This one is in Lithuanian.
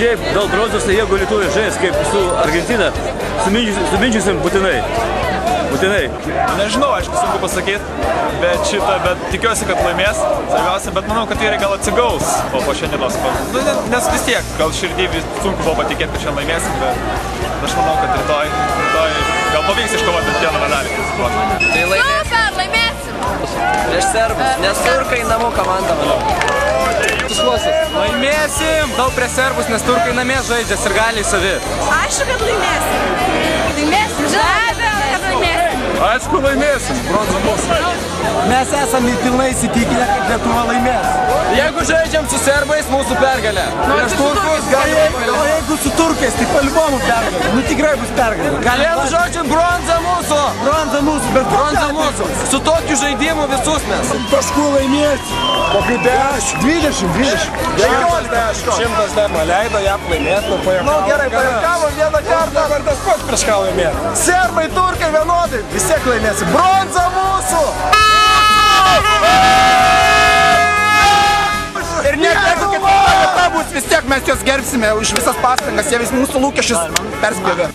šiaip dėl bronzos, tai jeigu lietuviai žais kaip su Argentina, suminčysim būtinai. Būtinai. Nežinau, aišku, sunku pasakyti, bet tikiuosi, kad laimės. Svarbiausia, bet manau, kad vyrai gal atsigaus po šiandienos. Nes vis tiek, gal širdį sunku buvo patikėti, kad šiandien laimėsim, bet aš manau, kad rytoj gal pavyks iškovoti vieną medalį. Tai laimėsim! Prieš serbus, nes turkai namų komanda, manau. Laimėsim! Daug prie serbus, nes turkai namie žaidžia sirgaliai savi. Aišku, kad laimėsim. Laimėsim, Aišku, laimėsim. Bronza mūsų. Mes esame pilnai įsitikinę, kad Lietuva laimės. Jeigu žaidžiam su serbais, mūsų pergalė. Prieš turkus galime. O jeigu su turkais, tai palibomų pergalė. Nu tikrai bus pergalė. Galėjau žodžiu, bronza mūsų. Bronza mūsų, bet bronza mūsų. Su tokiu žaidimu visus mes. Taškų laimėsim. Kokiu 10? 20. 110 leido ją laimėti. Nu gerai, pajuokavom vieną kartą. Dabar tas pats prieš ką laimėti. Serbai, turkai vienodai. Vis tiek laimėsim. Bronza mūsų! Ir net jeigu kita vieta bus, vis tiek mes juos gerbsime už visas pastangas, jie vis mūsų lūkesčius perspjovė.